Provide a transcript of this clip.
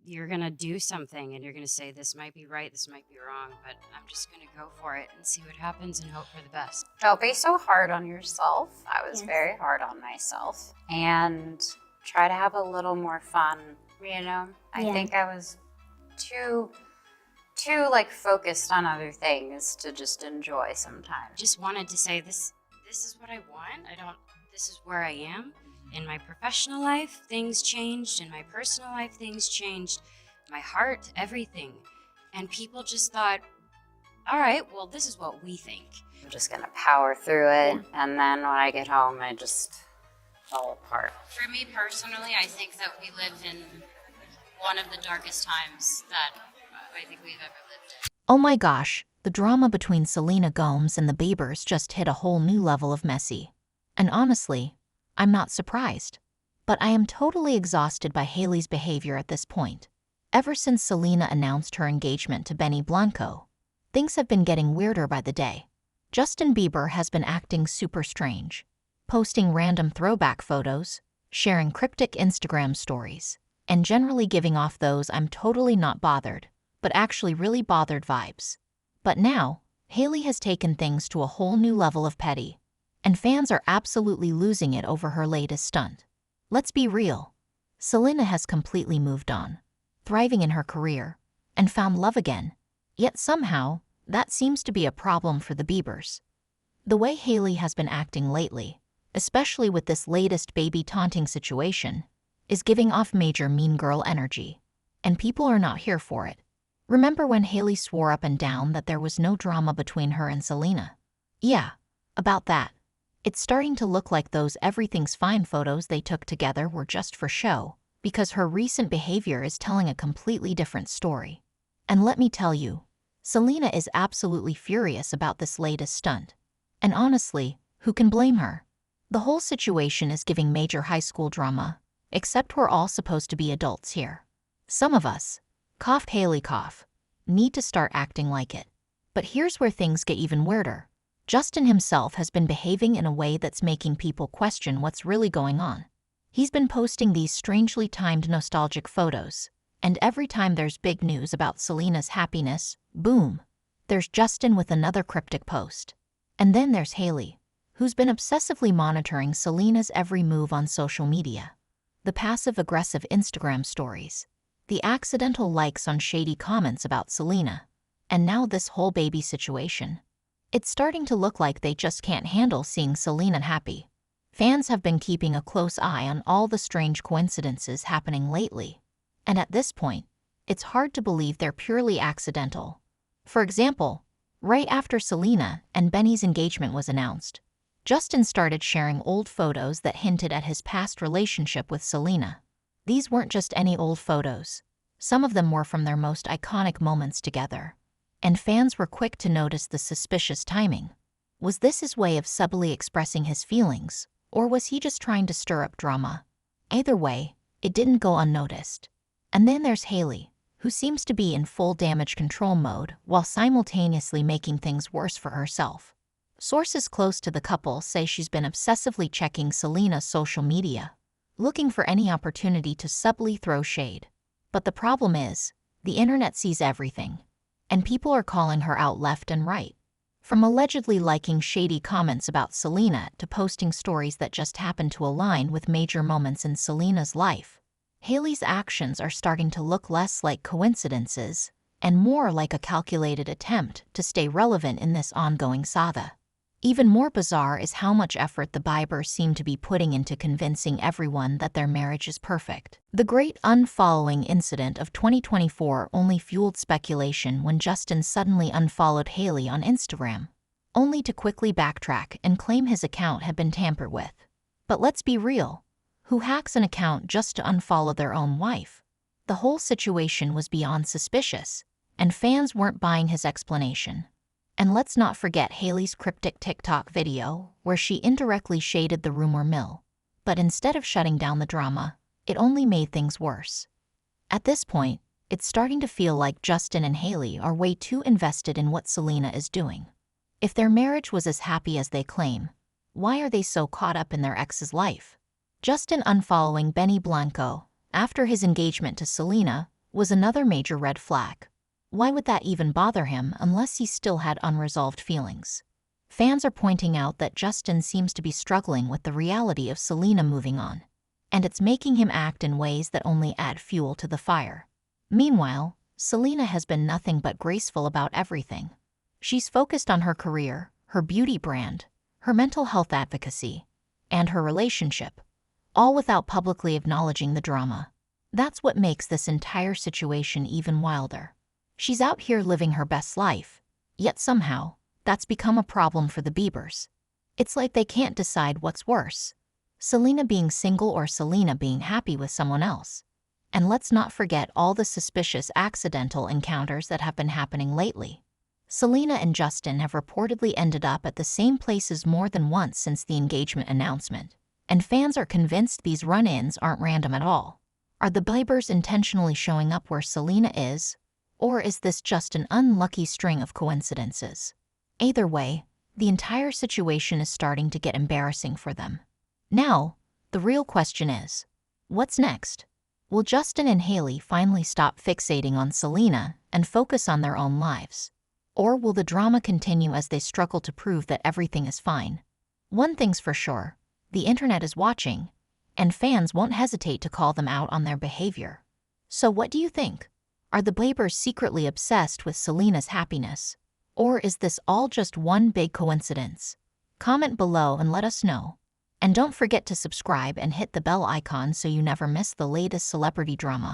you're going to do something and you're going to say, this might be right, this might be wrong, but I'm just going to go for it and see what happens and hope for the best. Don't be so hard on yourself. I was Yes. very hard on myself. And try to have a little more fun, you know? I Yeah. think I was too like focused on other things to just enjoy sometimes. Just wanted to say this is what I want. This is where I am. In my professional life, things changed. In my personal life, things changed. My heart, everything. And people just thought, all right, well, this is what we think. I'm just gonna power through it, and then when I get home, I just fall apart. For me personally, I think that we live in one of the darkest times that I think we've ever lived in. Oh my gosh, the drama between Selena Gomez and the Biebers just hit a whole new level of messy. And honestly, I'm not surprised. But I am totally exhausted by Hailey's behavior at this point. Ever since Selena announced her engagement to Benny Blanco, things have been getting weirder by the day. Justin Bieber has been acting super strange, posting random throwback photos, sharing cryptic Instagram stories, and generally giving off those I'm totally not bothered, but actually really bothered vibes. But now, Hailey has taken things to a whole new level of petty, and fans are absolutely losing it over her latest stunt. Let's be real. Selena has completely moved on, thriving in her career, and found love again. Yet somehow, that seems to be a problem for the Biebers. The way Hailey has been acting lately, especially with this latest baby taunting situation, is giving off major mean girl energy, and people are not here for it. Remember when Hailey swore up and down that there was no drama between her and Selena? Yeah, about that. It's starting to look like those everything's fine photos they took together were just for show, because her recent behavior is telling a completely different story. And let me tell you, Selena is absolutely furious about this latest stunt. And honestly, who can blame her? The whole situation is giving major high school drama, except we're all supposed to be adults here. Some of us, cough Hailey cough, need to start acting like it. But here's where things get even weirder. Justin himself has been behaving in a way that's making people question what's really going on. He's been posting these strangely timed nostalgic photos, and every time there's big news about Selena's happiness, boom, there's Justin with another cryptic post. And then there's Hailey, who's been obsessively monitoring Selena's every move on social media. The passive-aggressive Instagram stories, the accidental likes on shady comments about Selena, and now this whole baby situation. It's starting to look like they just can't handle seeing Selena happy. Fans have been keeping a close eye on all the strange coincidences happening lately. And at this point, it's hard to believe they're purely accidental. For example, right after Selena and Benny's engagement was announced, Justin started sharing old photos that hinted at his past relationship with Selena. These weren't just any old photos. Some of them were from their most iconic moments together. And fans were quick to notice the suspicious timing. Was this his way of subtly expressing his feelings, or was he just trying to stir up drama? Either way, it didn't go unnoticed. And then there's Hailey, who seems to be in full damage control mode while simultaneously making things worse for herself. Sources close to the couple say she's been obsessively checking Selena's social media, looking for any opportunity to subtly throw shade. But the problem is, the internet sees everything, and people are calling her out left and right. From allegedly liking shady comments about Selena to posting stories that just happen to align with major moments in Selena's life, Hailey's actions are starting to look less like coincidences and more like a calculated attempt to stay relevant in this ongoing saga. Even more bizarre is how much effort the Biebers seem to be putting into convincing everyone that their marriage is perfect. The great unfollowing incident of 2024 only fueled speculation when Justin suddenly unfollowed Hailey on Instagram, only to quickly backtrack and claim his account had been tampered with. But let's be real, who hacks an account just to unfollow their own wife? The whole situation was beyond suspicious, and fans weren't buying his explanation. And let's not forget Hailey's cryptic TikTok video, where she indirectly shaded the rumor mill. But instead of shutting down the drama, it only made things worse. At this point, it's starting to feel like Justin and Hailey are way too invested in what Selena is doing. If their marriage was as happy as they claim, why are they so caught up in their ex's life? Justin unfollowing Benny Blanco after his engagement to Selena was another major red flag. Why would that even bother him unless he still had unresolved feelings? Fans are pointing out that Justin seems to be struggling with the reality of Selena moving on, and it's making him act in ways that only add fuel to the fire. Meanwhile, Selena has been nothing but graceful about everything. She's focused on her career, her beauty brand, her mental health advocacy, and her relationship, all without publicly acknowledging the drama. That's what makes this entire situation even wilder. She's out here living her best life, yet somehow, that's become a problem for the Biebers. It's like they can't decide what's worse, Selena being single or Selena being happy with someone else. And let's not forget all the suspicious accidental encounters that have been happening lately. Selena and Justin have reportedly ended up at the same places more than once since the engagement announcement, and fans are convinced these run-ins aren't random at all. Are the Biebers intentionally showing up where Selena is, or is this just an unlucky string of coincidences? Either way, the entire situation is starting to get embarrassing for them. Now, the real question is, what's next? Will Justin and Hailey finally stop fixating on Selena and focus on their own lives? Or will the drama continue as they struggle to prove that everything is fine? One thing's for sure, the internet is watching, and fans won't hesitate to call them out on their behavior. So what do you think? Are the Biebers secretly obsessed with Selena's happiness? Or is this all just one big coincidence? Comment below and let us know. And don't forget to subscribe and hit the bell icon so you never miss the latest celebrity drama.